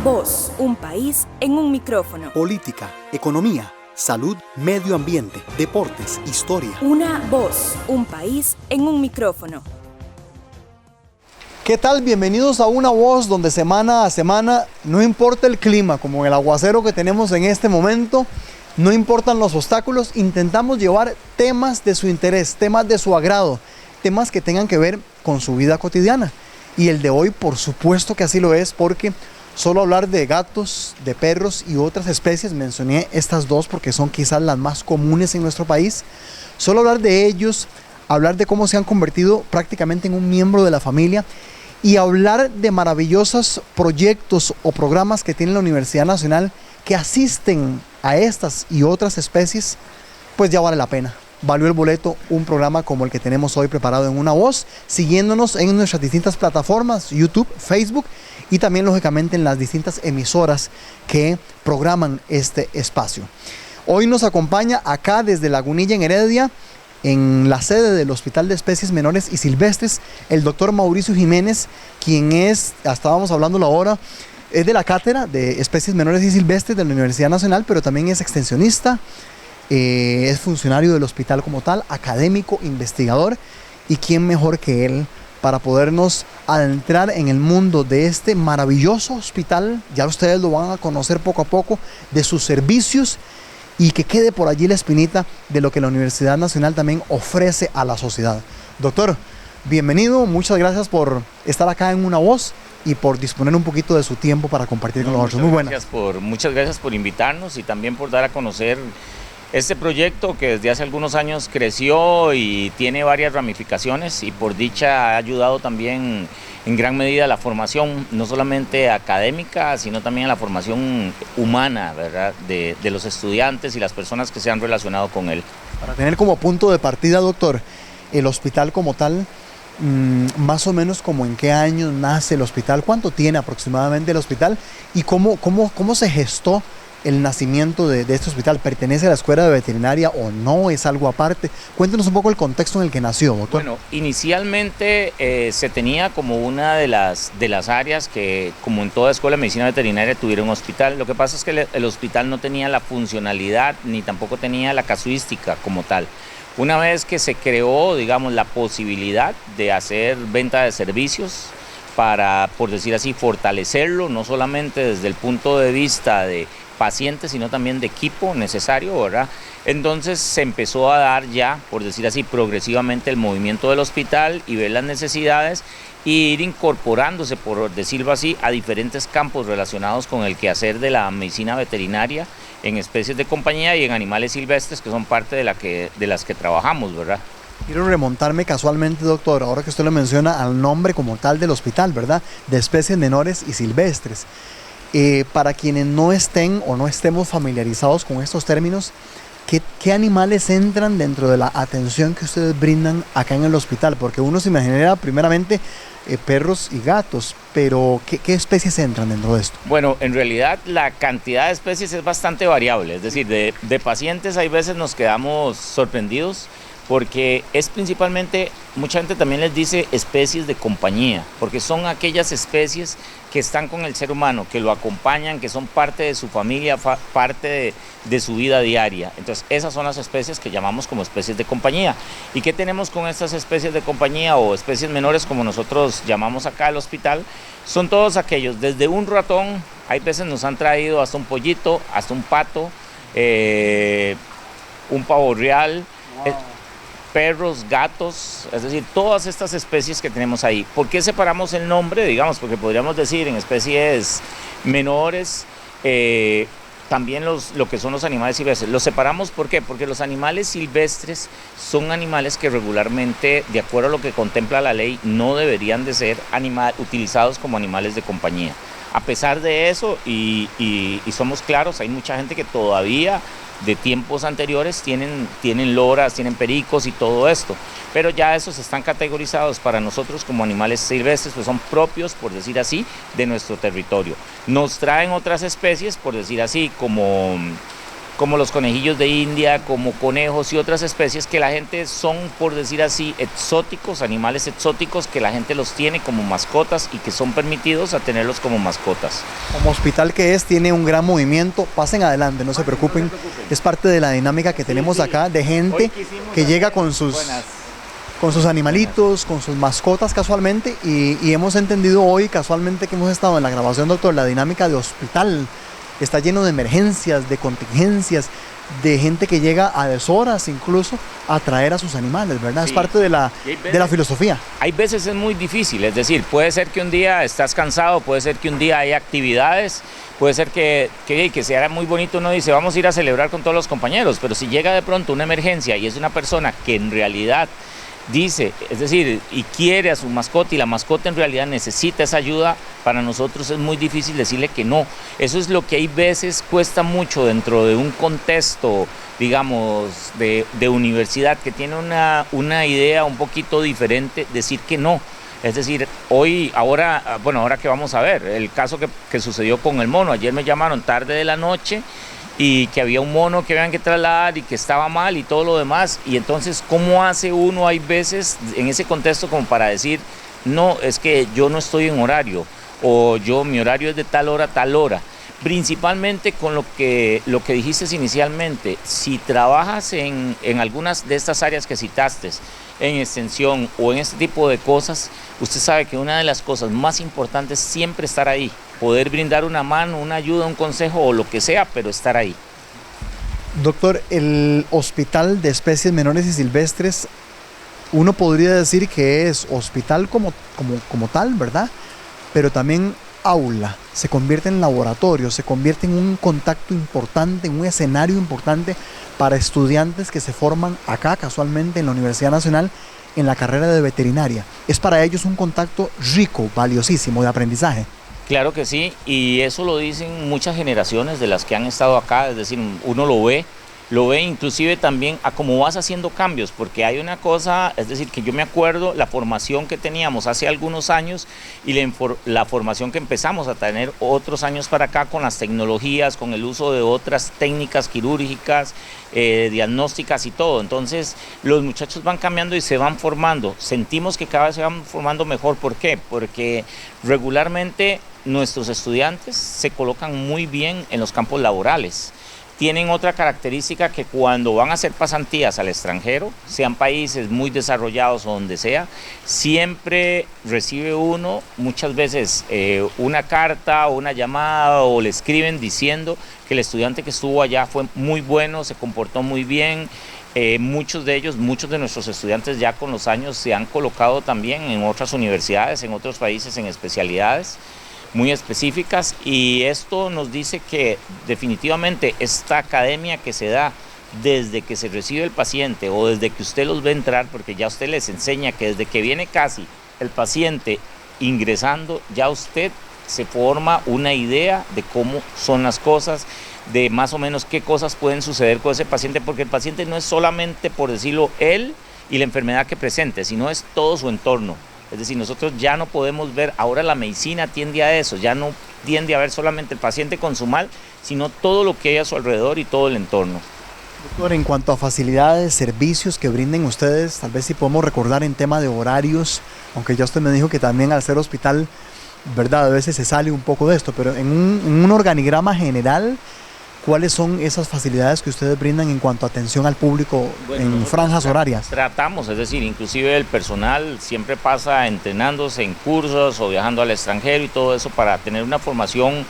voz, un país en un micrófono. Política, economía, salud, medio ambiente, deportes, historia. Una voz, un país en un micrófono. ¿Qué tal? Bienvenidos a Una Voz, donde semana a semana, no importa el clima, como el aguacero que tenemos en este momento, no importan los obstáculos, intentamos llevar temas de su interés, temas de su agrado, temas que tengan que ver con su vida cotidiana. Y el de hoy, por supuesto que así lo es, porque solo hablar de gatos, de perros y otras especies, mencioné estas dos porque son quizás las más comunes en nuestro país, solo hablar de ellos, hablar de cómo se han convertido prácticamente en un miembro de la familia y hablar de maravillosos proyectos o programas que tiene la Universidad Nacional que asisten a estas y otras especies, pues ya vale la pena. Valió el boleto un programa como el que tenemos hoy preparado en Una Voz, siguiéndonos en nuestras distintas plataformas, YouTube, Facebook y también lógicamente en las distintas emisoras que programan este espacio. Hoy nos acompaña acá desde Lagunilla en Heredia, en la sede del Hospital de Especies Menores y Silvestres, el doctor Mauricio Jiménez, quien es, estábamos hablándolo ahora, es de la cátedra de Especies Menores y Silvestres de la Universidad Nacional, pero también es extensionista, es funcionario del hospital como tal, académico, investigador, y quién mejor que él para podernos adentrar en el mundo de este maravilloso hospital. Ya ustedes lo van a conocer poco a poco, de sus servicios, y que quede por allí la espinita de lo que la Universidad Nacional también ofrece a la sociedad. Doctor, bienvenido, muchas gracias por estar acá en Una Voz y por disponer un poquito de su tiempo para compartir con nosotros. Muy buenas. Muchas gracias por invitarnos y también por dar a conocer este proyecto que desde hace algunos años creció y tiene varias ramificaciones y por dicha ha ayudado también en gran medida a la formación, no solamente académica, sino también a la formación humana, ¿verdad?, de los estudiantes y las personas que se han relacionado con él. Para tener como punto de partida, doctor, el hospital como tal, más o menos como en qué año nace el hospital, cuánto tiene aproximadamente el hospital y cómo se gestó el nacimiento de este hospital. ¿Pertenece a la escuela de veterinaria o no? ¿Es algo aparte? Cuéntenos un poco el contexto en el que nació, doctor. Bueno, inicialmente se tenía como una de las áreas que, como en toda escuela de medicina veterinaria, tuviera un hospital. Lo que pasa es que el hospital no tenía la funcionalidad ni tampoco tenía la casuística como tal. Una vez que se creó, digamos, la posibilidad de hacer venta de servicios para, por decir así, fortalecerlo, no solamente desde el punto de vista de pacientes, sino también de equipo necesario, ¿verdad? Entonces se empezó a dar ya, por decir así, progresivamente el movimiento del hospital y ver las necesidades e ir incorporándose, por decirlo así, a diferentes campos relacionados con el quehacer de la medicina veterinaria en especies de compañía y en animales silvestres, que son parte de las que trabajamos, ¿verdad? Quiero remontarme casualmente, doctor, ahora que usted lo menciona, al nombre como tal del hospital, ¿verdad?, de Especies Menores y Silvestres. Para quienes no estén o no estemos familiarizados con estos términos, ¿qué animales entran dentro de la atención que ustedes brindan acá en el hospital? Porque uno se imaginaría primeramente perros y gatos, pero ¿qué especies entran dentro de esto? Bueno, en realidad la cantidad de especies es bastante variable, es decir, de pacientes hay veces nos quedamos sorprendidos porque es principalmente, mucha gente también les dice especies de compañía, porque son aquellas especies que están con el ser humano, que lo acompañan, que son parte de su familia, parte de su vida diaria. Entonces esas son las especies que llamamos como especies de compañía. ¿Y qué tenemos con estas especies de compañía o especies menores, como nosotros llamamos acá al hospital? Son todos aquellos, desde un ratón, hay veces nos han traído hasta un pollito, hasta un pato, un pavo real, wow, perros, gatos, es decir, todas estas especies que tenemos ahí. ¿Por qué separamos el nombre? Digamos, porque podríamos decir en especies menores, también lo que son los animales silvestres. Los separamos, ¿por qué? Porque los animales silvestres son animales que regularmente, de acuerdo a lo que contempla la ley, no deberían de ser utilizados como animales de compañía. A pesar de eso, y somos claros, hay mucha gente que todavía de tiempos anteriores tienen loras, tienen pericos y todo esto, pero ya esos están categorizados para nosotros como animales silvestres, pues son propios, por decir así, de nuestro territorio. Nos traen otras especies, por decir así, como como los conejillos de India, como conejos y otras especies que la gente son, por decir así, exóticos, animales exóticos que la gente los tiene como mascotas y que son permitidos a tenerlos como mascotas. Como hospital que es, tiene un gran movimiento. Pasen adelante, no se preocupen. Es parte de la dinámica que tenemos acá de gente que llega con sus animalitos, con sus mascotas casualmente y hemos entendido hoy casualmente que hemos estado en la grabación, doctor, la dinámica de hospital. Está lleno de emergencias, de contingencias, de gente que llega a deshoras incluso a traer a sus animales, ¿verdad? Sí. Es parte de la filosofía. Hay veces es muy difícil, es decir, puede ser que un día estás cansado, puede ser que un día hay actividades, puede ser que sea muy bonito, uno dice vamos a ir a celebrar con todos los compañeros, pero si llega de pronto una emergencia y es una persona que en realidad dice, es decir, y quiere a su mascota y la mascota en realidad necesita esa ayuda, para nosotros es muy difícil decirle que no. Eso es lo que hay veces cuesta mucho dentro de un contexto, digamos, de universidad que tiene una idea un poquito diferente, decir que no. Es decir, ahora que vamos a ver, el caso que sucedió con el mono, ayer me llamaron tarde de la noche y que había un mono que habían que trasladar y que estaba mal y todo lo demás, y entonces ¿cómo hace uno hay veces en ese contexto como para decir no, es que yo no estoy en horario o mi horario es de tal hora a tal hora? Principalmente con lo que dijiste inicialmente, si trabajas en algunas de estas áreas que citaste, en extensión o en este tipo de cosas, usted sabe que una de las cosas más importantes es siempre estar ahí, poder brindar una mano, una ayuda, un consejo o lo que sea, pero estar ahí. Doctor, el Hospital de Especies Menores y Silvestres, uno podría decir que es hospital como tal, ¿verdad? Pero también aula, se convierte en laboratorio, se convierte en un contacto importante, en un escenario importante para estudiantes que se forman acá casualmente en la Universidad Nacional en la carrera de veterinaria. Es para ellos un contacto rico, valiosísimo de aprendizaje. Claro que sí, y eso lo dicen muchas generaciones de las que han estado acá, es decir, uno lo ve inclusive también a cómo vas haciendo cambios, porque hay una cosa, es decir, que yo me acuerdo la formación que teníamos hace algunos años y la formación que empezamos a tener otros años para acá con las tecnologías, con el uso de otras técnicas quirúrgicas, diagnósticas y todo. Entonces los muchachos van cambiando y se van formando, sentimos que cada vez se van formando mejor. ¿Por qué? Porque regularmente nuestros estudiantes se colocan muy bien en los campos laborales. Tienen otra característica, que cuando van a hacer pasantías al extranjero, sean países muy desarrollados o donde sea, siempre recibe uno muchas veces una carta o una llamada o le escriben diciendo que el estudiante que estuvo allá fue muy bueno, se comportó muy bien. Muchos de nuestros estudiantes ya con los años se han colocado también en otras universidades, en otros países, en especialidades muy específicas, y esto nos dice que definitivamente esta academia que se da desde que se recibe el paciente o desde que usted los ve entrar, porque ya usted les enseña que desde que viene casi el paciente ingresando, ya usted se forma una idea de cómo son las cosas, de más o menos qué cosas pueden suceder con ese paciente, porque el paciente no es solamente, por decirlo, él y la enfermedad que presente, sino es todo su entorno. Es decir, nosotros ya no podemos ver, ahora la medicina tiende a eso, ya no tiende a ver solamente el paciente con su mal, sino todo lo que hay a su alrededor y todo el entorno. Doctor, en cuanto a facilidades, servicios que brinden ustedes, tal vez si podemos recordar en tema de horarios, aunque ya usted me dijo que también al ser hospital, verdad, a veces se sale un poco de esto, pero en un organigrama general, ¿cuáles son esas facilidades que ustedes brindan en cuanto a atención al público en franjas horarias? Tratamos, es decir, inclusive el personal siempre pasa entrenándose en cursos o viajando al extranjero y todo eso para tener una formación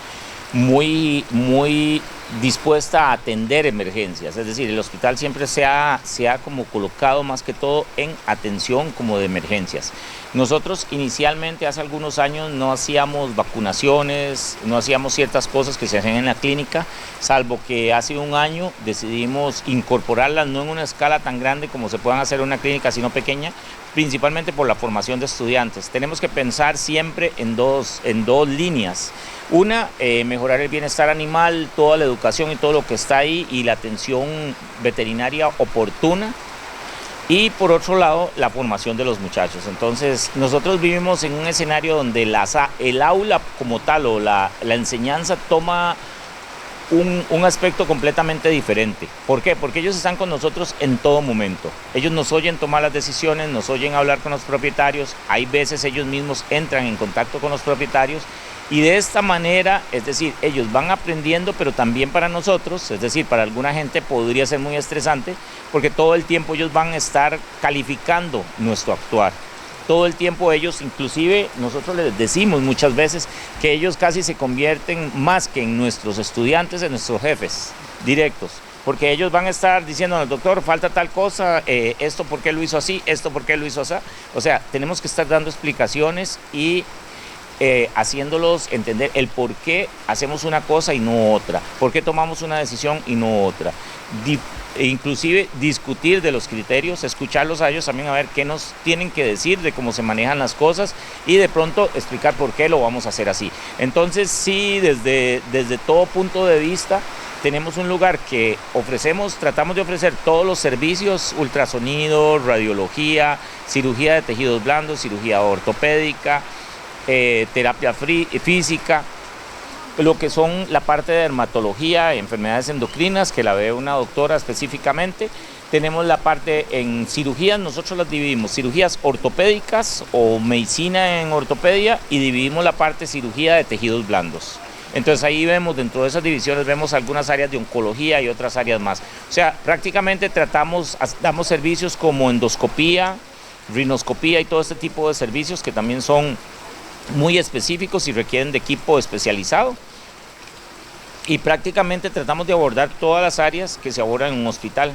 muy dispuesta a atender emergencias. Es decir, el hospital siempre se ha como colocado más que todo en atención como de emergencias. Nosotros inicialmente hace algunos años no hacíamos vacunaciones, no hacíamos ciertas cosas que se hacen en la clínica, salvo que hace un año decidimos incorporarlas no en una escala tan grande como se puedan hacer en una clínica, sino pequeña, principalmente por la formación de estudiantes. Tenemos que pensar siempre en dos líneas. Una, mejorar el bienestar animal, toda la educación y todo lo que está ahí y la atención veterinaria oportuna. Y por otro lado, la formación de los muchachos. Entonces, nosotros vivimos en un escenario donde el aula como tal o la enseñanza toma un aspecto completamente diferente. ¿Por qué? Porque ellos están con nosotros en todo momento. Ellos nos oyen tomar las decisiones, nos oyen hablar con los propietarios, hay veces ellos mismos entran en contacto con los propietarios y de esta manera, es decir, ellos van aprendiendo, pero también para nosotros, es decir, para alguna gente podría ser muy estresante, porque todo el tiempo ellos van a estar calificando nuestro actuar. Todo el tiempo ellos, inclusive nosotros les decimos muchas veces que ellos casi se convierten más que en nuestros estudiantes, en nuestros jefes directos, porque ellos van a estar diciendo al doctor, falta tal cosa, esto por qué lo hizo así, esto por qué lo hizo así. O sea, tenemos que estar dando explicaciones y haciéndolos entender el por qué hacemos una cosa y no otra, por qué tomamos una decisión y no otra. Inclusive discutir de los criterios, escucharlos a ellos también a ver qué nos tienen que decir de cómo se manejan las cosas y de pronto explicar por qué lo vamos a hacer así. Entonces sí, desde todo punto de vista tenemos un lugar que tratamos de ofrecer todos los servicios, ultrasonido, radiología, cirugía de tejidos blandos, cirugía ortopédica, terapia física, lo que son la parte de dermatología, enfermedades endocrinas, que la ve una doctora específicamente. Tenemos la parte en cirugías, nosotros las dividimos, cirugías ortopédicas o medicina en ortopedia, y dividimos la parte cirugía de tejidos blandos. Entonces ahí vemos, dentro de esas divisiones, vemos algunas áreas de oncología y otras áreas más. O sea, prácticamente damos servicios como endoscopía, rinoscopía y todo este tipo de servicios que también son muy específicos y requieren de equipo especializado, y prácticamente tratamos de abordar todas las áreas que se abordan en un hospital.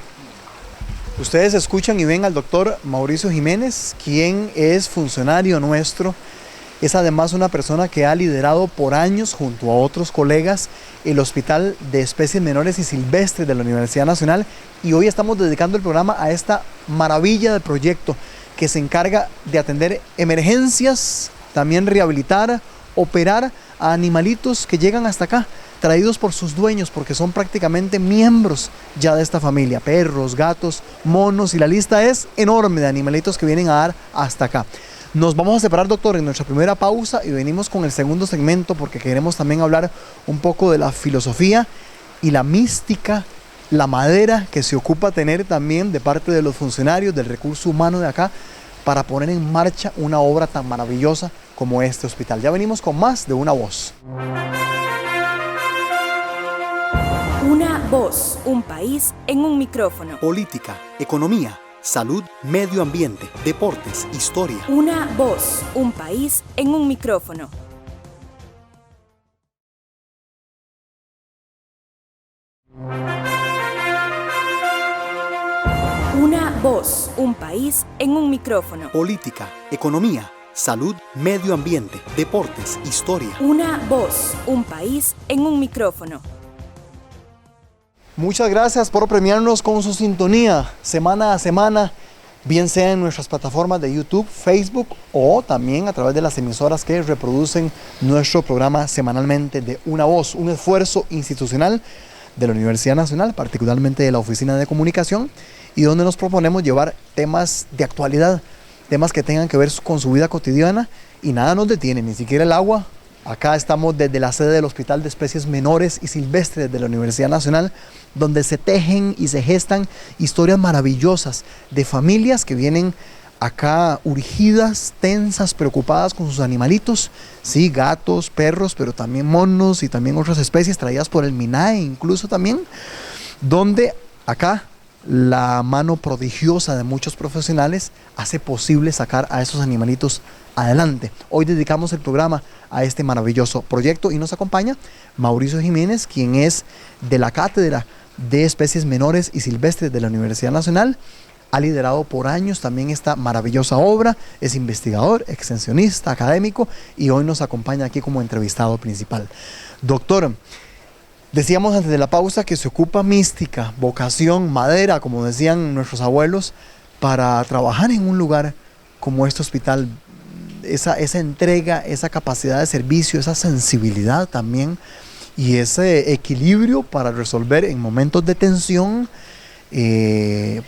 Ustedes escuchan y ven al doctor Mauricio Jiménez, quien es funcionario nuestro. Es además una persona que ha liderado por años, junto a otros colegas, el Hospital de Especies Menores y Silvestres de la Universidad Nacional, y hoy estamos dedicando el programa a esta maravilla de proyecto que se encarga de atender emergencias, también rehabilitar, operar a animalitos que llegan hasta acá, traídos por sus dueños, porque son prácticamente miembros ya de esta familia, perros, gatos, monos, y la lista es enorme de animalitos que vienen a dar hasta acá. Nos vamos a separar, doctor, en nuestra primera pausa y venimos con el segundo segmento, porque queremos también hablar un poco de la filosofía y la mística, la madera que se ocupa tener también de parte de los funcionarios del recurso humano de acá, para poner en marcha una obra tan maravillosa como este hospital. Ya venimos con más de Una Voz. Una voz, un país en un micrófono. Política, economía, salud, medio ambiente, deportes, historia. Una voz, un país en un micrófono. Una voz, un país en un micrófono. Política, economía, salud, medio ambiente, deportes, historia. Una voz, un país en un micrófono. Muchas gracias por premiarnos con su sintonía semana a semana, bien sea en nuestras plataformas de YouTube, Facebook, o también a través de las emisoras que reproducen nuestro programa semanalmente de Una Voz, un esfuerzo institucional de la Universidad Nacional, particularmente de la Oficina de Comunicación, y donde nos proponemos llevar temas de actualidad, temas que tengan que ver con su vida cotidiana, y nada nos detiene, ni siquiera el agua. Acá estamos desde la sede del Hospital de Especies Menores y Silvestres de la Universidad Nacional, donde se tejen y se gestan historias maravillosas de familias que vienen acá urgidas, tensas, preocupadas con sus animalitos, sí, gatos, perros, pero también monos y también otras especies traídas por el MINAE incluso también, donde acá la mano prodigiosa de muchos profesionales hace posible sacar a esos animalitos adelante. Hoy dedicamos el programa a este maravilloso proyecto y nos acompaña Mauricio Jiménez, quien es de la Cátedra de Especies Menores y Silvestres de la Universidad Nacional. Ha liderado por años también esta maravillosa obra, es investigador, extensionista, académico, y hoy nos acompaña aquí como entrevistado principal. Doctor, decíamos antes de la pausa que se ocupa mística, vocación, madera, como decían nuestros abuelos, para trabajar en un lugar como este hospital. Esa entrega, esa capacidad de servicio, esa sensibilidad también, y ese equilibrio para resolver en momentos de tensión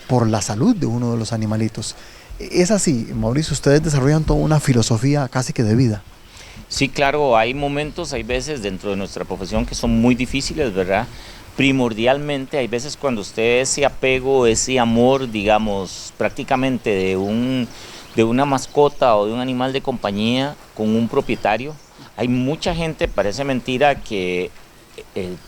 por la salud de uno de los animalitos. Es así, Mauricio, ustedes desarrollan toda una filosofía casi que de vida. Sí, claro, hay momentos, hay veces dentro de nuestra profesión que son muy difíciles, ¿verdad? Primordialmente, hay veces cuando usted ese apego, ese amor, digamos, prácticamente de una mascota o de un animal de compañía con un propietario, hay mucha gente, parece mentira, que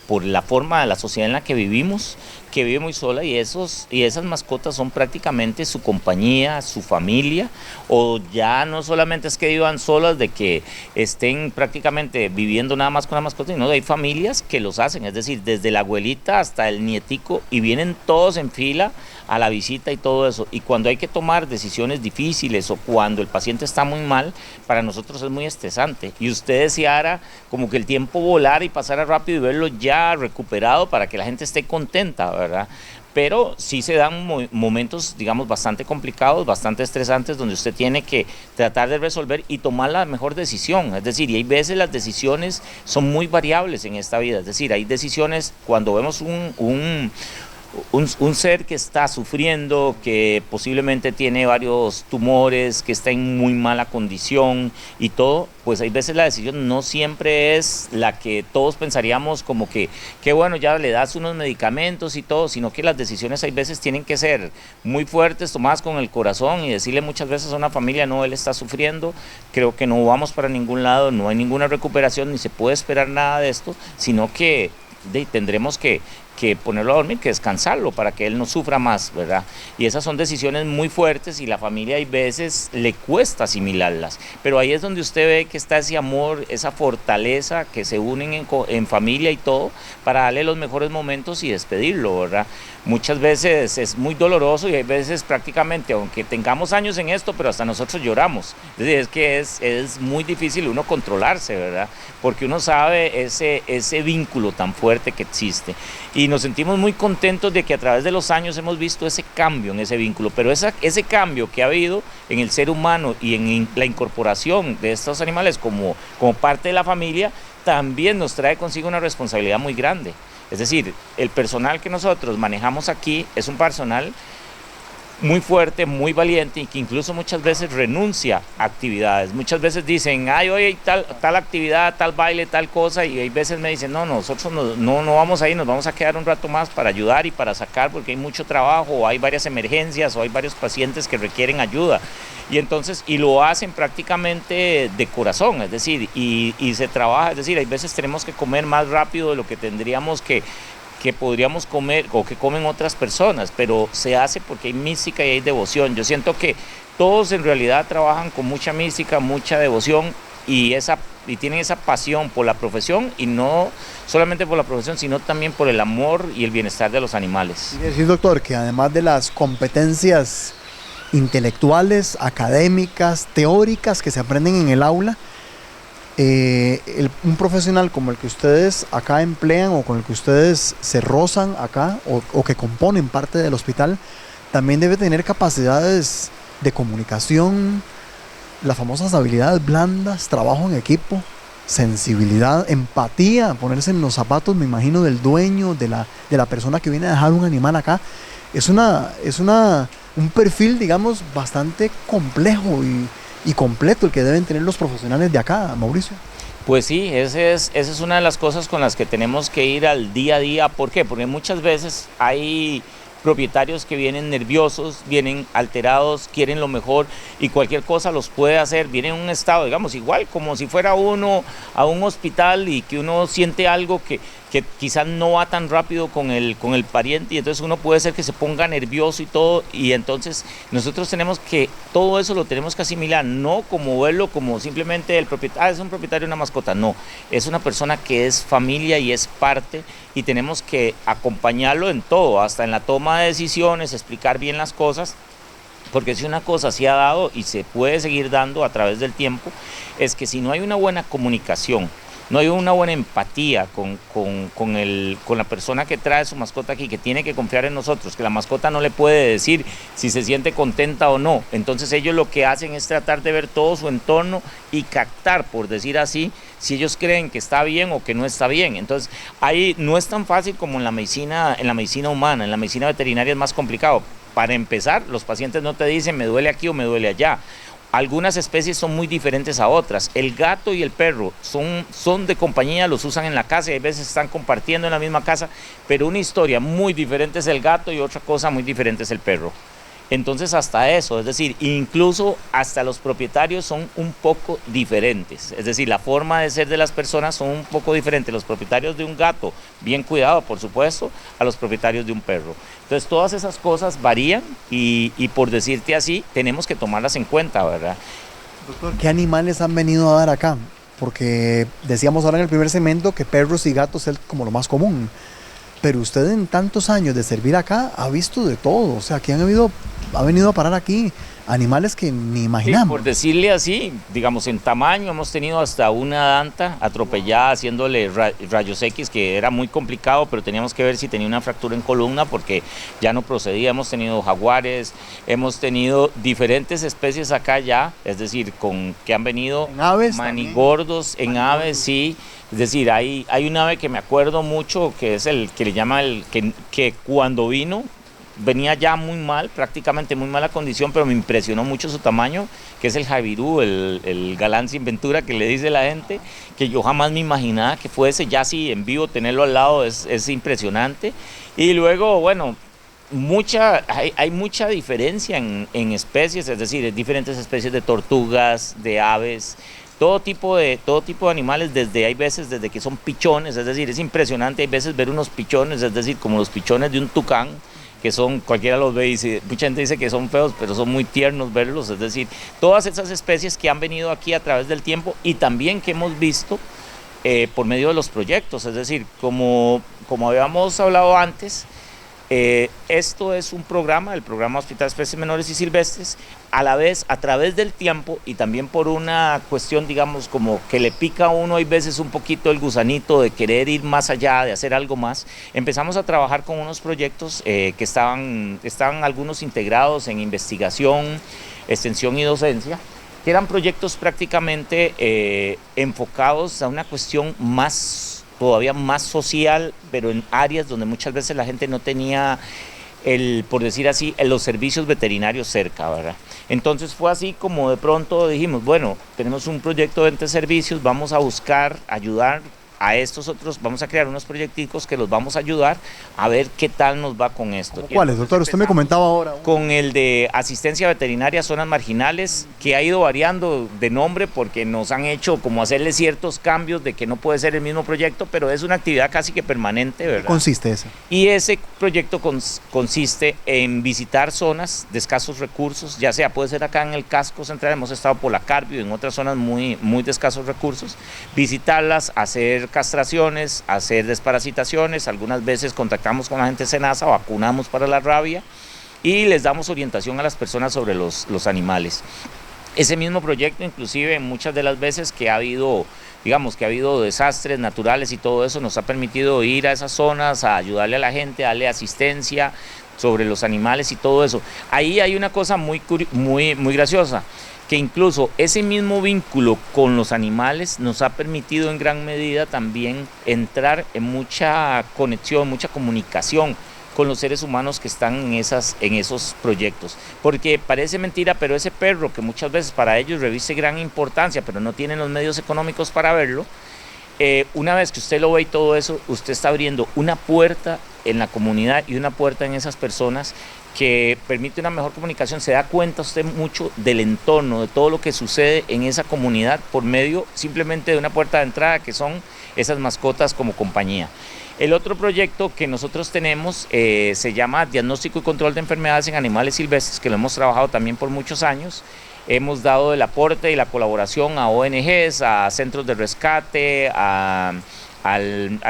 por la forma de la sociedad en la que vivimos, que vive muy sola y esas mascotas son prácticamente su compañía, su familia, o ya no solamente es que vivan solas, de que estén prácticamente viviendo nada más con la mascota, sino hay familias que los hacen, es decir, desde la abuelita hasta el nietico, y vienen todos en fila a la visita y todo eso. Y cuando hay que tomar decisiones difíciles o cuando el paciente está muy mal, para nosotros es muy estresante. Y usted deseara como que el tiempo volara y pasara rápido y verlo ya recuperado para que la gente esté contenta, ¿verdad? Pero sí se dan momentos, digamos, bastante complicados, bastante estresantes, donde usted tiene que tratar de resolver y tomar la mejor decisión. Es decir, y hay veces las decisiones son muy variables en esta vida. Es decir, hay decisiones cuando vemos un ser que está sufriendo, que posiblemente tiene varios tumores, que está en muy mala condición y todo, pues hay veces la decisión no siempre es la que todos pensaríamos, como que bueno, ya le das unos medicamentos y todo, sino que las decisiones hay veces tienen que ser muy fuertes, tomadas con el corazón, y decirle muchas veces a una familia: no, él está sufriendo, creo que no vamos para ningún lado, no hay ninguna recuperación, ni se puede esperar nada de esto, sino que tendremos que ponerlo a dormir, que descansarlo para que él no sufra más, ¿verdad? Y esas son decisiones muy fuertes y la familia hay veces le cuesta asimilarlas, pero ahí es donde usted ve que está ese amor, esa fortaleza, que se unen en familia y todo para darle los mejores momentos y despedirlo, ¿verdad? Muchas veces es muy doloroso y hay veces prácticamente, aunque tengamos años en esto, pero hasta nosotros lloramos. Es decir, es que es muy difícil uno controlarse, ¿verdad? Porque uno sabe ese vínculo tan fuerte que existe. Y nos sentimos muy contentos de que a través de los años hemos visto ese cambio en ese vínculo, pero ese cambio que ha habido en el ser humano y en la incorporación de estos animales como parte de la familia, también nos trae consigo una responsabilidad muy grande. Es decir, el personal que nosotros manejamos aquí es un personal muy fuerte, muy valiente, y que incluso muchas veces renuncia a actividades. Muchas veces dicen: ay, hoy hay tal actividad, tal baile, tal cosa, y hay veces me dicen: no, nosotros no vamos a ir, nos vamos a quedar un rato más para ayudar y para sacar, porque hay mucho trabajo, o hay varias emergencias, o hay varios pacientes que requieren ayuda. Y entonces, y lo hacen prácticamente de corazón, es decir, y se trabaja, es decir, hay veces tenemos que comer más rápido de lo que tendríamos que podríamos comer o que comen otras personas, pero se hace porque hay mística y hay devoción. Yo siento que todos en realidad trabajan con mucha mística, mucha devoción y tienen esa pasión por la profesión, y no solamente por la profesión, sino también por el amor y el bienestar de los animales. Quiere decir, doctor, que además de las competencias intelectuales, académicas, teóricas que se aprenden en el aula, un profesional como el que ustedes acá emplean, o con el que ustedes se rozan acá, o que componen parte del hospital, también debe tener capacidades de comunicación, las famosas habilidades blandas, trabajo en equipo, sensibilidad, empatía, ponerse en los zapatos, me imagino, del dueño, de la persona que viene a dejar un animal acá. Es un perfil, digamos, bastante complejo y completo el que deben tener los profesionales de acá, Mauricio. Pues sí, esa es una de las cosas con las que tenemos que ir al día a día. ¿Por qué? Porque muchas veces hay propietarios que vienen nerviosos, vienen alterados, quieren lo mejor y cualquier cosa los puede hacer, vienen en un estado, digamos, igual como si fuera uno a un hospital y que uno siente algo que quizás no va tan rápido con el pariente, y entonces uno puede ser que se ponga nervioso y todo, y entonces nosotros tenemos que, todo eso lo tenemos que asimilar, no como verlo como simplemente el propietario, es un propietario de una mascota, no, es una persona que es familia y es parte, y tenemos que acompañarlo en todo, hasta en la toma de decisiones, explicar bien las cosas, porque si una cosa se ha dado y se puede seguir dando a través del tiempo, es que si no hay una buena comunicación, no hay una buena empatía con la persona que trae su mascota aquí, que tiene que confiar en nosotros, que la mascota no le puede decir si se siente contenta o no. Entonces ellos lo que hacen es tratar de ver todo su entorno y captar, por decir así, si ellos creen que está bien o que no está bien. Entonces ahí no es tan fácil como en la medicina humana, en la medicina veterinaria es más complicado. Para empezar, los pacientes no te dicen me duele aquí o me duele allá. algunas especies son muy diferentes a otras. El gato y el perro son de compañía, los usan en la casa y a veces están compartiendo en la misma casa, pero una historia muy diferente es el gato y otra cosa muy diferente es el perro. Entonces hasta eso, es decir, incluso hasta los propietarios son un poco diferentes, es decir, la forma de ser de las personas son un poco diferentes, los propietarios de un gato, bien cuidado por supuesto, a los propietarios de un perro. Entonces todas esas cosas varían y por decirte así, tenemos que tomarlas en cuenta, ¿verdad? Doctor, ¿qué animales han venido a dar acá? Porque decíamos ahora en el primer segmento que perros y gatos es como lo más común. Pero usted en tantos años de servir acá ha visto de todo. O sea, que ha venido a parar aquí animales que ni imaginamos. Sí, por decirle así, digamos en tamaño hemos tenido hasta una danta atropellada haciéndole rayos X, que era muy complicado, pero teníamos que ver si tenía una fractura en columna porque ya no procedía. Hemos tenido jaguares, hemos tenido diferentes especies acá ya, es decir, que han venido en aves manigordos, en aves, sí. Es decir, hay un ave que me acuerdo mucho, que es el que le llama que cuando venía ya muy mal, prácticamente muy mala condición, pero me impresionó mucho su tamaño, que es el javirú, el galán sin ventura que le dice la gente, que yo jamás me imaginaba que fuese, ya sí en vivo tenerlo al lado es impresionante. Y luego, bueno, hay mucha diferencia en especies, es decir, diferentes especies de tortugas, de aves, todo tipo de animales, hay veces desde que son pichones, es decir, es impresionante, hay veces ver unos pichones, es decir, como los pichones de un tucán, que cualquiera los ve y mucha gente dice que son feos, pero son muy tiernos verlos, es decir, todas esas especies que han venido aquí a través del tiempo y también que hemos visto por medio de los proyectos, es decir, como habíamos hablado antes, esto es un programa, el programa Hospital de Especies Menores y Silvestres, a la vez a través del tiempo y también por una cuestión, digamos, como que le pica a uno hay veces un poquito el gusanito de querer ir más allá, de hacer algo más. Empezamos a trabajar con unos proyectos que estaban algunos integrados en investigación, extensión y docencia, que eran proyectos prácticamente enfocados a una cuestión todavía más social, pero en áreas donde muchas veces la gente no tenía por decir así, los servicios veterinarios cerca, ¿verdad? Entonces fue así como de pronto dijimos, bueno, tenemos un proyecto de entes servicios, vamos a buscar ayudar a estos otros, vamos a crear unos proyecticos que los vamos a ayudar a ver qué tal nos va con esto. ¿Cuáles, doctor? Usted me comentaba ahora. Con el de asistencia veterinaria a zonas marginales, que ha ido variando de nombre porque nos han hecho como hacerle ciertos cambios de que no puede ser el mismo proyecto, pero es una actividad casi que permanente, ¿verdad? ¿Qué consiste ese? Y ese proyecto consiste en visitar zonas de escasos recursos, ya sea puede ser acá en el casco central, hemos estado por la Carbio y en otras zonas muy de escasos recursos, visitarlas, hacer castraciones, hacer desparasitaciones, algunas veces contactamos con la gente de SENASA, vacunamos para la rabia y les damos orientación a las personas sobre los animales. Ese mismo proyecto, inclusive muchas de las veces que ha habido, digamos que ha habido desastres naturales y todo eso, nos ha permitido ir a esas zonas, a ayudarle a la gente, a darle asistencia sobre los animales y todo eso. Ahí hay una cosa muy graciosa, que incluso ese mismo vínculo con los animales nos ha permitido en gran medida también entrar en mucha conexión, mucha comunicación con los seres humanos que están en esos proyectos. Porque parece mentira, pero ese perro que muchas veces para ellos reviste gran importancia, pero no tienen los medios económicos para verlo, una vez que usted lo ve y todo eso, usted está abriendo una puerta en la comunidad y una puerta en esas personas que permite una mejor comunicación. Se da cuenta usted mucho del entorno, de todo lo que sucede en esa comunidad por medio simplemente de una puerta de entrada que son esas mascotas como compañía. El otro proyecto que nosotros tenemos se llama Diagnóstico y Control de Enfermedades en Animales Silvestres, que lo hemos trabajado también por muchos años. Hemos dado el aporte y la colaboración a ONGs, a centros de rescate, al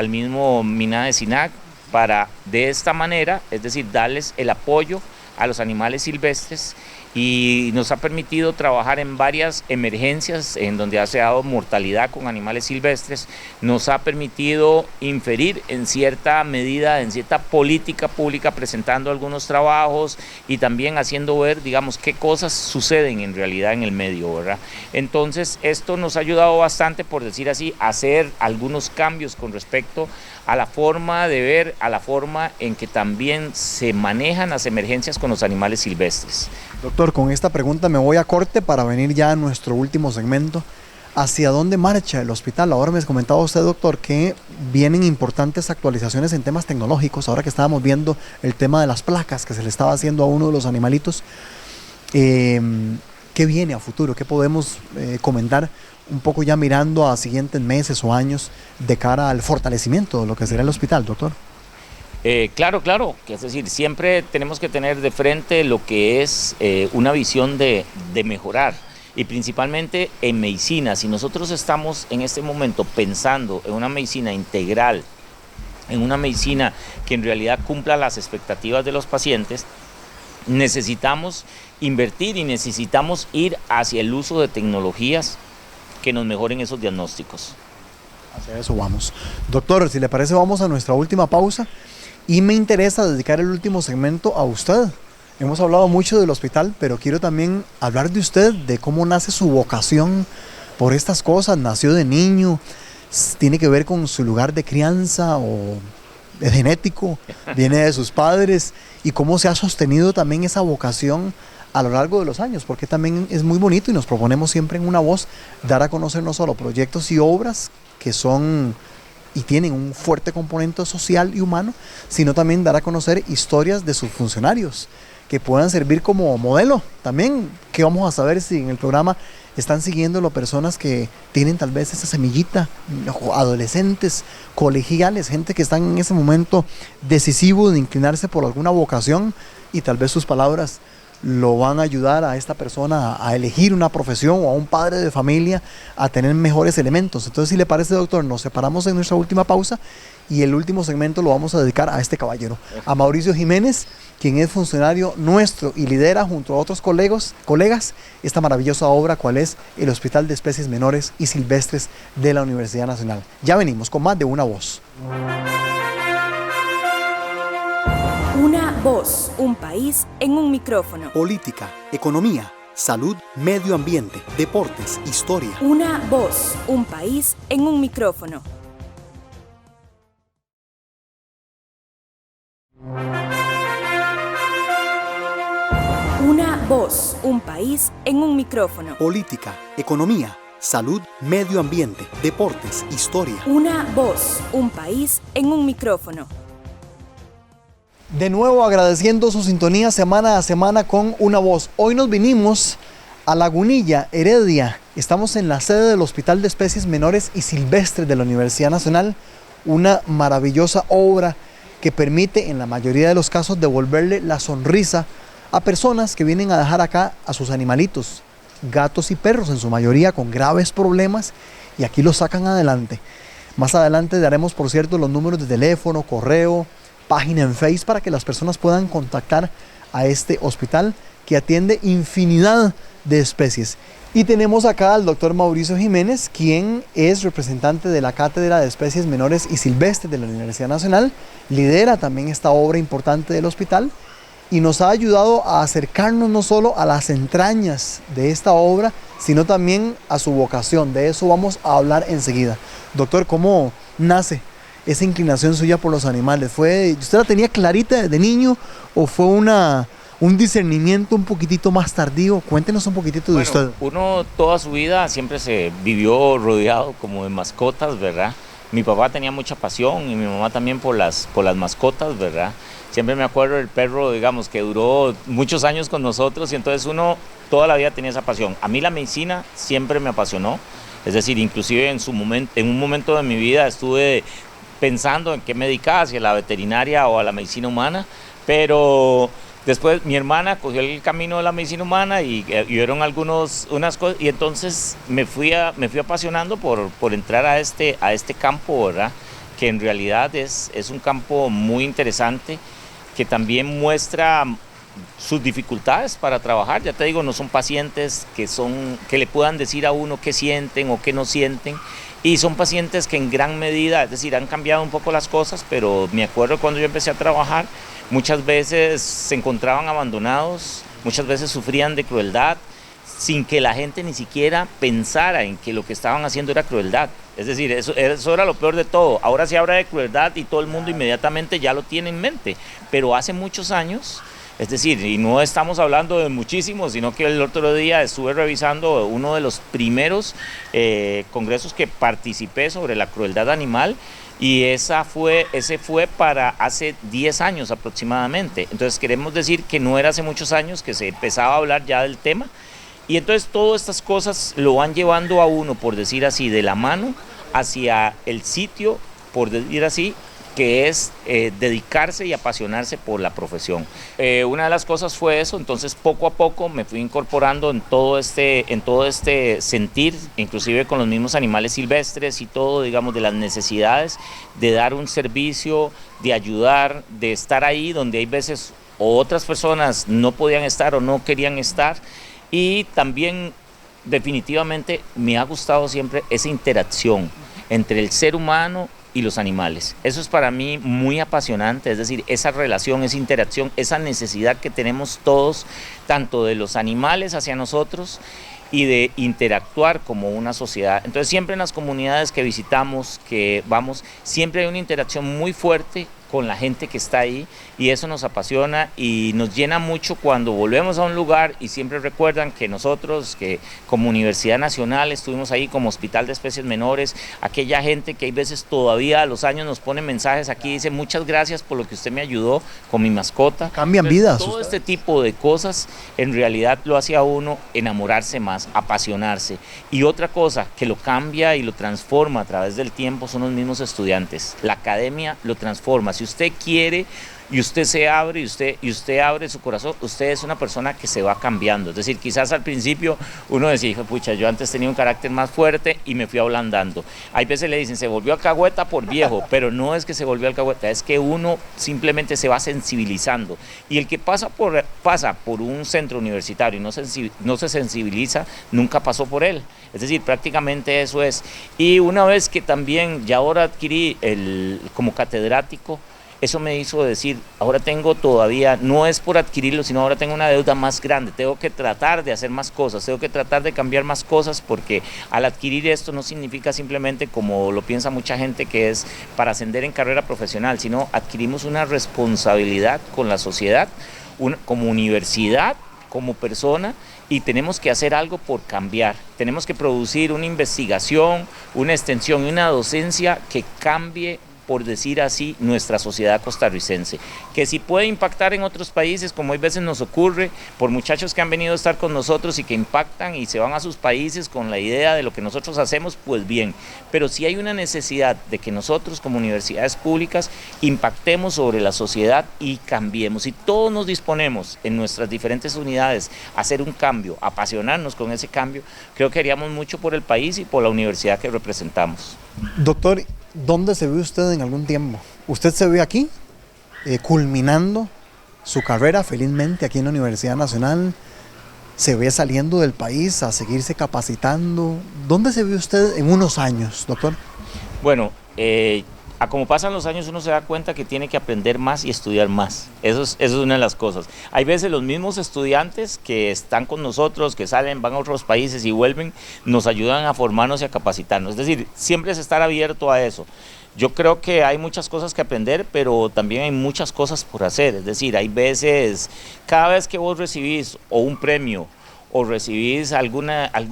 mismo MINA de SINAC, para de esta manera, es decir, darles el apoyo a los animales silvestres, y nos ha permitido trabajar en varias emergencias en donde se ha dado mortalidad con animales silvestres, nos ha permitido inferir en cierta medida, en cierta política pública, presentando algunos trabajos y también haciendo ver, digamos, qué cosas suceden en realidad en el medio, ¿verdad? Entonces, esto nos ha ayudado bastante, por decir así, a hacer algunos cambios con respecto a la forma de ver, a la forma en que también se manejan las emergencias con los animales silvestres. Doctor, Doctor, con esta pregunta me voy a corte para venir ya a nuestro último segmento. ¿Hacia dónde marcha el hospital? Ahora me comentaba usted, doctor, que vienen importantes actualizaciones en temas tecnológicos. Ahora que estábamos viendo el tema de las placas que se le estaba haciendo a uno de los animalitos. ¿Qué viene a futuro? ¿Qué podemos comentar un poco ya mirando a siguientes meses o años de cara al fortalecimiento de lo que será el hospital, doctor? Claro, es decir, siempre tenemos que tener de frente lo que es una visión de mejorar. Y principalmente en medicina. Si nosotros estamos en este momento pensando en una medicina integral, en una medicina que en realidad cumpla las expectativas de los pacientes, necesitamos invertir y necesitamos ir hacia el uso de tecnologías que nos mejoren esos diagnósticos. Hacia eso vamos. Doctor, si le parece, vamos a nuestra última pausa y me interesa dedicar el último segmento a usted. Hemos hablado mucho del hospital, pero quiero también hablar de usted, de cómo nace su vocación por estas cosas. Nació de niño, tiene que ver con su lugar de crianza o es genético, viene de sus padres, y cómo se ha sostenido también esa vocación a lo largo de los años, porque también es muy bonito y nos proponemos siempre en Una Voz dar a conocer no solo proyectos y obras que son y tienen un fuerte componente social y humano, sino también dar a conocer historias de sus funcionarios que puedan servir como modelo. También que vamos a saber si en el programa están siguiéndolo personas que tienen tal vez esa semillita, adolescentes, colegiales, gente que están en ese momento decisivo de inclinarse por alguna vocación, y tal vez sus palabras lo van a ayudar a esta persona a elegir una profesión, o a un padre de familia a tener mejores elementos. Entonces, si le parece, doctor, nos separamos en nuestra última pausa y el último segmento lo vamos a dedicar a este caballero, a Mauricio Jiménez, quien es funcionario nuestro y lidera junto a otros colegas esta maravillosa obra, cual es el Hospital de Especies Menores y Silvestres de la Universidad Nacional. Ya venimos con más de Una Voz. Una voz, un país en un micrófono. Política, economía, salud, medio ambiente, deportes, historia. Una voz, un país en un micrófono. Una voz, un país en un micrófono. Política, economía, salud, medio ambiente, deportes, historia. Una voz, un país en un micrófono. De nuevo agradeciendo su sintonía semana a semana con Una Voz. Hoy nos vinimos a Lagunilla, Heredia. Estamos en la sede del Hospital de Especies Menores y Silvestres de la Universidad Nacional. Una maravillosa obra que permite, en la mayoría de los casos, devolverle la sonrisa a personas que vienen a dejar acá a sus animalitos, gatos y perros, en su mayoría con graves problemas, y aquí los sacan adelante. Más adelante daremos, por cierto, los números de teléfono, correo, página en Facebook, para que las personas puedan contactar a este hospital que atiende infinidad de especies. Y tenemos acá al doctor Mauricio Jiménez, quien es representante de la Cátedra de Especies Menores y Silvestres de la Universidad Nacional, lidera también esta obra importante del hospital y nos ha ayudado a acercarnos no solo a las entrañas de esta obra, sino también a su vocación. De eso vamos a hablar enseguida. Doctor, ¿cómo nace esa inclinación suya por los animales? ¿Usted la tenía clarita desde niño o fue un discernimiento un poquitito más tardío? Cuéntenos un poquitito de usted. Uno toda su vida siempre se vivió rodeado como de mascotas, ¿verdad? Mi papá tenía mucha pasión y mi mamá también por las mascotas, ¿verdad? Siempre me acuerdo del perro, digamos, que duró muchos años con nosotros, y entonces uno toda la vida tenía esa pasión. A mí la medicina siempre me apasionó, es decir, inclusive en un momento de mi vida estuve pensando en qué me dedicaba, si a la veterinaria o a la medicina humana, pero después mi hermana cogió el camino de la medicina humana y vieron unas cosas, y entonces me fui apasionando por entrar a este campo, ¿verdad? Que en realidad es un campo muy interesante, que también muestra sus dificultades para trabajar. Ya te digo, no son pacientes que le puedan decir a uno qué sienten o qué no sienten, y son pacientes que en gran medida, es decir, han cambiado un poco las cosas, pero me acuerdo cuando yo empecé a trabajar, muchas veces se encontraban abandonados, muchas veces sufrían de crueldad, sin que la gente ni siquiera pensara en que lo que estaban haciendo era crueldad. Es decir, eso era lo peor de todo. Ahora se habla de crueldad y todo el mundo inmediatamente ya lo tiene en mente, pero hace muchos años Es decir, y no estamos hablando de muchísimos, sino que el otro día estuve revisando uno de los primeros congresos que participé sobre la crueldad animal, y ese fue para hace 10 años aproximadamente. Entonces queremos decir que no era hace muchos años que se empezaba a hablar ya del tema, y entonces todas estas cosas lo van llevando a uno, por decir así, de la mano hacia el sitio, por decir así, que es dedicarse y apasionarse por la profesión. Una de las cosas fue eso, entonces poco a poco me fui incorporando en todo este sentir, inclusive con los mismos animales silvestres y todo, digamos, de las necesidades de dar un servicio, de ayudar, de estar ahí donde hay veces otras personas no podían estar o no querían estar, y también definitivamente me ha gustado siempre esa interacción entre el ser humano y los animales. Eso es para mí muy apasionante, es decir, esa relación, esa interacción, esa necesidad que tenemos todos, tanto de los animales hacia nosotros y de interactuar como una sociedad. Entonces siempre en las comunidades que visitamos, que vamos, siempre hay una interacción muy fuerte con la gente que está ahí, y eso nos apasiona y nos llena mucho cuando volvemos a un lugar y siempre recuerdan que nosotros, que como Universidad Nacional estuvimos ahí, como Hospital de Especies Menores, aquella gente que hay veces todavía a los años nos pone mensajes aquí, dice muchas gracias por lo que usted me ayudó con mi mascota. Cambian vidas. Todo este tipo de cosas en realidad lo hace a uno enamorarse más, apasionarse. Y otra cosa que lo cambia y lo transforma a través del tiempo son los mismos estudiantes. La academia lo transforma. Si usted quiere y usted se abre y usted abre su corazón, usted es una persona que se va cambiando. Es decir, quizás al principio uno decía, pucha, yo antes tenía un carácter más fuerte y me fui ablandando. Hay veces le dicen, se volvió alcahueta por viejo, pero no es que se volvió alcahueta, es que uno simplemente se va sensibilizando. Y el que pasa por un centro universitario y no se sensibiliza, nunca pasó por él. Es decir, prácticamente eso es. Y una vez que también ya ahora adquirí como catedrático, eso me hizo decir, ahora tengo todavía, no es por adquirirlo, sino ahora tengo una deuda más grande, tengo que tratar de hacer más cosas, tengo que tratar de cambiar más cosas, porque al adquirir esto no significa simplemente, como lo piensa mucha gente, que es para ascender en carrera profesional, sino adquirimos una responsabilidad con la sociedad, como universidad, como persona, y tenemos que hacer algo por cambiar. Tenemos que producir una investigación, una extensión y una docencia que cambie, por decir así, nuestra sociedad costarricense, que si puede impactar en otros países, como hay veces nos ocurre, por muchachos que han venido a estar con nosotros y que impactan y se van a sus países con la idea de lo que nosotros hacemos, pues bien, pero si hay una necesidad de que nosotros como universidades públicas impactemos sobre la sociedad y cambiemos, y todos nos disponemos en nuestras diferentes unidades a hacer un cambio, a apasionarnos con ese cambio, creo que haríamos mucho por el país y por la universidad que representamos. Doctor, ¿dónde se ve usted en algún tiempo? ¿Usted se ve aquí, culminando su carrera felizmente aquí en la Universidad Nacional? ¿Se ve saliendo del país a seguirse capacitando? ¿Dónde se ve usted en unos años, doctor? Bueno, a como pasan los años uno se da cuenta que tiene que aprender más y estudiar más. Eso es una de las cosas. Hay veces los mismos estudiantes que están con nosotros, que salen, van a otros países y vuelven, nos ayudan a formarnos y a capacitarnos. Es decir, siempre es estar abierto a eso. Yo creo que hay muchas cosas que aprender, pero también hay muchas cosas por hacer. Es decir, hay veces, cada vez que vos recibís o un premio, o recibís algún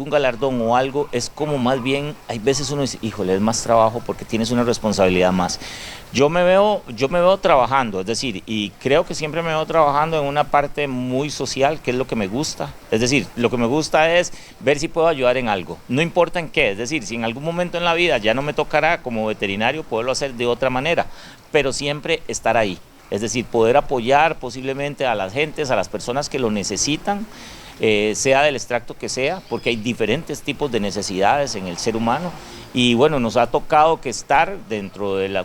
galardón o algo, es como más bien, hay veces uno dice, híjole, es más trabajo porque tienes una responsabilidad más. Yo me veo trabajando, es decir, y creo que siempre me veo trabajando en una parte muy social, que es lo que me gusta. Es decir, lo que me gusta es ver si puedo ayudar en algo, no importa en qué. Es decir, si en algún momento en la vida ya no me tocará como veterinario, poderlo hacer de otra manera, pero siempre estar ahí. Es decir, poder apoyar posiblemente a las gentes, a las personas que lo necesitan, sea del extracto que sea, porque hay diferentes tipos de necesidades en el ser humano, y bueno, nos ha tocado que estar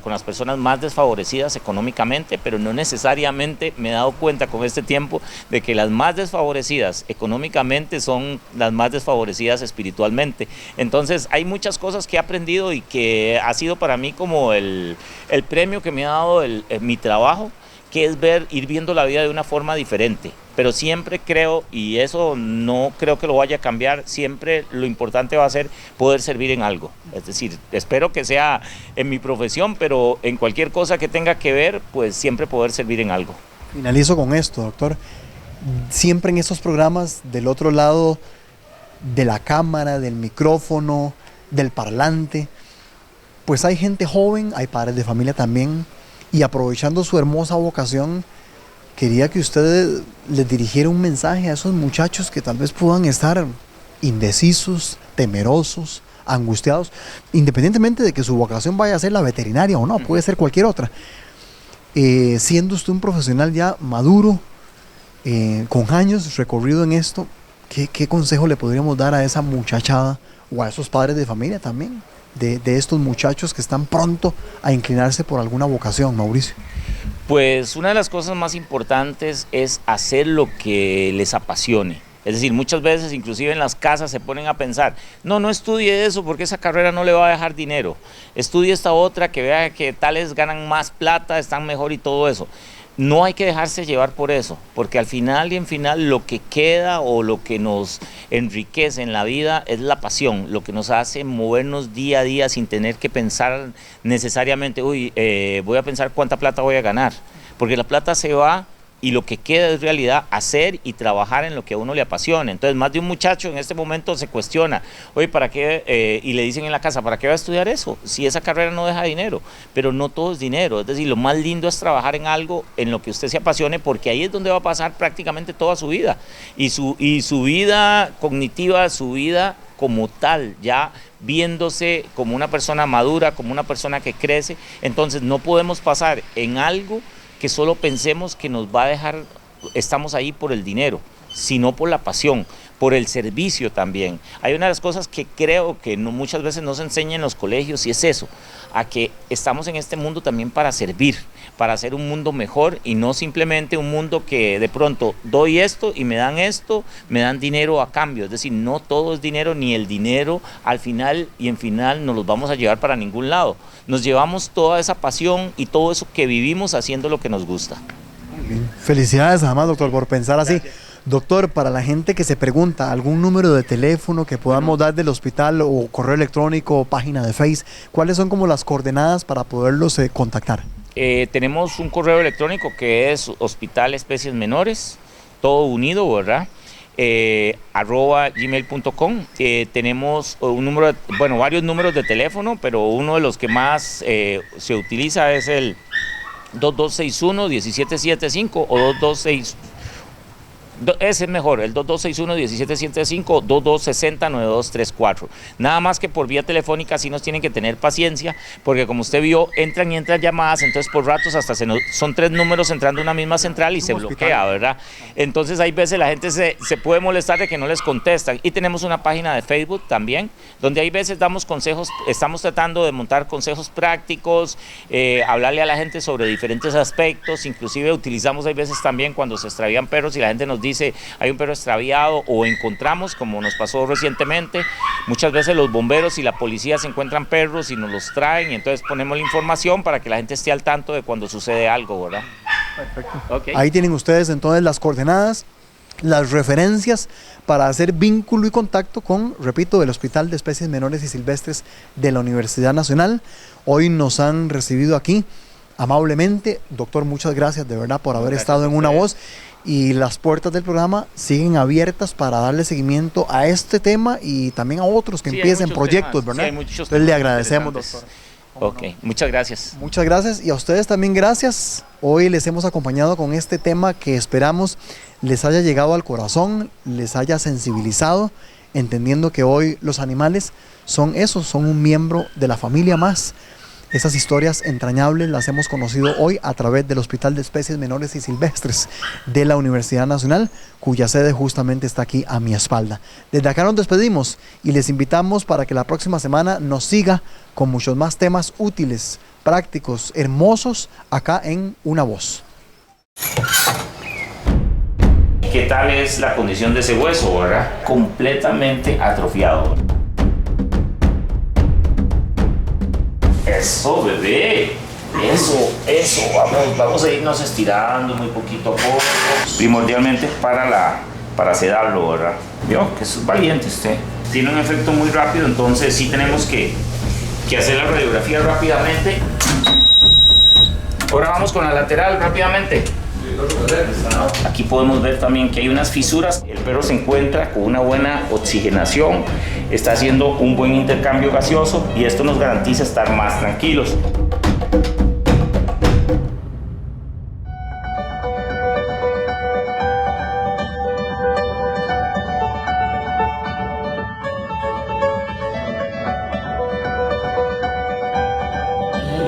con las personas más desfavorecidas económicamente, pero no necesariamente me he dado cuenta con este tiempo de que las más desfavorecidas económicamente son las más desfavorecidas espiritualmente. Entonces hay muchas cosas que he aprendido y que ha sido para mí como el premio que me ha dado mi trabajo, que es ir viendo la vida de una forma diferente. Pero siempre creo, y eso no creo que lo vaya a cambiar, siempre lo importante va a ser poder servir en algo. Es decir, espero que sea en mi profesión, pero en cualquier cosa que tenga que ver, pues siempre poder servir en algo. Finalizo con esto, doctor. Siempre en estos programas, del otro lado de la cámara, del micrófono, del parlante, pues hay gente joven, hay padres de familia también, y aprovechando su hermosa vocación, quería que usted les dirigiera un mensaje a esos muchachos que tal vez puedan estar indecisos, temerosos, angustiados, independientemente de que su vocación vaya a ser la veterinaria o no, puede ser cualquier otra. Siendo usted un profesional ya maduro, con años recorrido en esto, ¿qué consejo le podríamos dar a esa muchachada o a esos padres de familia también, de estos muchachos que están pronto a inclinarse por alguna vocación, Mauricio? Pues una de las cosas más importantes es hacer lo que les apasione. Es decir, muchas veces inclusive en las casas se ponen a pensar, no estudie eso porque esa carrera no le va a dejar dinero, estudie esta otra que vea que tales ganan más plata, están mejor y todo eso. No hay que dejarse llevar por eso, porque al final y en final lo que queda o lo que nos enriquece en la vida es la pasión, lo que nos hace movernos día a día sin tener que pensar necesariamente, voy a pensar cuánta plata voy a ganar, porque la plata se va y lo que queda es realidad hacer y trabajar en lo que a uno le apasiona. Entonces más de un muchacho en este momento se cuestiona, oye, ¿para qué? Y le dicen en la casa, ¿para qué va a estudiar eso? Si esa carrera no deja dinero, pero no todo es dinero, es decir, lo más lindo es trabajar en algo en lo que usted se apasione, porque ahí es donde va a pasar prácticamente toda su vida, y su vida cognitiva, su vida como tal, ya viéndose como una persona madura, como una persona que crece. Entonces no podemos pasar en algo que solo pensemos que nos va a dejar, estamos ahí por el dinero, sino por la pasión, por el servicio también. Hay una de las cosas que creo que muchas veces no se enseña en los colegios, y es eso, a que estamos en este mundo también para servir, para hacer un mundo mejor, y no simplemente un mundo que de pronto doy esto y me dan dinero a cambio. Es decir, no todo es dinero, ni el dinero al final y en final nos los vamos a llevar para ningún lado. Nos llevamos toda esa pasión y todo eso que vivimos haciendo lo que nos gusta. Felicidades además, doctor, por pensar así. Gracias. Doctor, para la gente que se pregunta, ¿algún número de teléfono que podamos dar del hospital, o correo electrónico, o página de Face? ¿Cuáles son como las coordenadas para poderlos contactar? Tenemos un correo electrónico que es Hospital Especies Menores, todo unido, ¿verdad? @gmail.com. Tenemos varios números de teléfono, pero uno de los que más se utiliza es el 2261-1775 o 226. Ese es mejor, el 2261-1775, 2260-9234. Nada más que por vía telefónica sí nos tienen que tener paciencia, porque como usted vio, entran llamadas, entonces por ratos hasta son 3 números entrando a una misma central y se bloquea, ¿verdad? Entonces hay veces la gente se puede molestar de que no les contestan. Y tenemos una página de Facebook también, donde hay veces damos consejos, estamos tratando de montar consejos prácticos, hablarle a la gente sobre diferentes aspectos, inclusive utilizamos hay veces también cuando se extravían perros y la gente nos dice hay un perro extraviado o encontramos, como nos pasó recientemente, muchas veces los bomberos y la policía se encuentran perros y nos los traen, y entonces ponemos la información para que la gente esté al tanto de cuando sucede algo, ¿verdad? Perfecto. Okay. Ahí tienen ustedes entonces las coordenadas, las referencias para hacer vínculo y contacto con, repito, el Hospital de Especies Menores y Silvestres de la Universidad Nacional. Hoy nos han recibido aquí amablemente. Doctor, muchas gracias de verdad por haber estado en Una Voz. Y las puertas del programa siguen abiertas para darle seguimiento a este tema y también a otros que empiecen proyectos, ¿verdad? Sí, hay muchos. Entonces le agradecemos, doctor. Ok, muchas gracias. Muchas gracias, y a ustedes también gracias. Hoy les hemos acompañado con este tema que esperamos les haya llegado al corazón, les haya sensibilizado, entendiendo que hoy los animales son un miembro de la familia más. Esas historias entrañables las hemos conocido hoy a través del Hospital de Especies Menores y Silvestres de la Universidad Nacional, cuya sede justamente está aquí a mi espalda. Desde acá nos despedimos y les invitamos para que la próxima semana nos siga con muchos más temas útiles, prácticos, hermosos, acá en Una Voz. ¿Qué tal es la condición de ese hueso, verdad? Completamente atrofiado. Eso, bebé, eso, vamos a irnos estirando muy poquito a poco, primordialmente para sedarlo, ¿verdad? Vio que eso es valiente usted, tiene un efecto muy rápido, entonces sí tenemos que hacer la radiografía rápidamente. Ahora vamos con la lateral rápidamente. Aquí podemos ver también que hay unas fisuras. El perro se encuentra con una buena oxigenación, está haciendo un buen intercambio gaseoso y esto nos garantiza estar más tranquilos.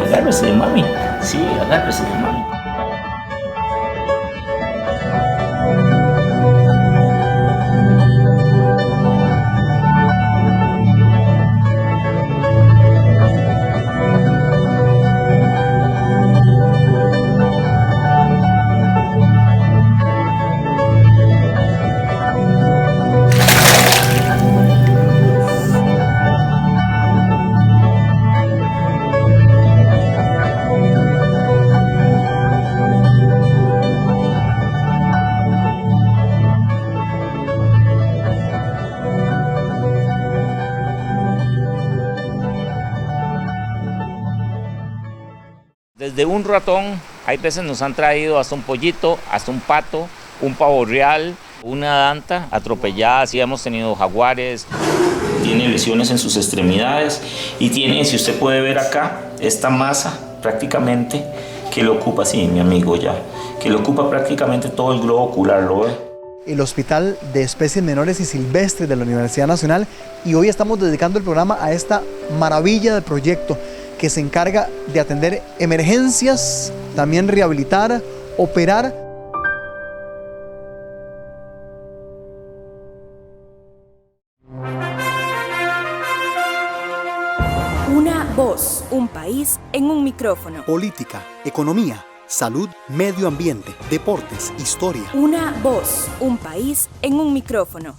Agárrese de mami. Sí, agárrese de mami. Desde un ratón, hay veces nos han traído hasta un pollito, hasta un pato, un pavo real, una danta atropellada, sí hemos tenido jaguares. Tiene lesiones en sus extremidades y tiene, si usted puede ver acá, esta masa prácticamente que le ocupa, sí, mi amigo ya, que le ocupa prácticamente todo el globo ocular, ¿lo ve? El Hospital de Especies Menores y Silvestres de la Universidad Nacional, y hoy estamos dedicando el programa a esta maravilla de proyecto que se encarga de atender emergencias, también rehabilitar, operar. Una voz, un país en un micrófono. Política, economía, salud, medio ambiente, deportes, historia. Una voz, un país en un micrófono.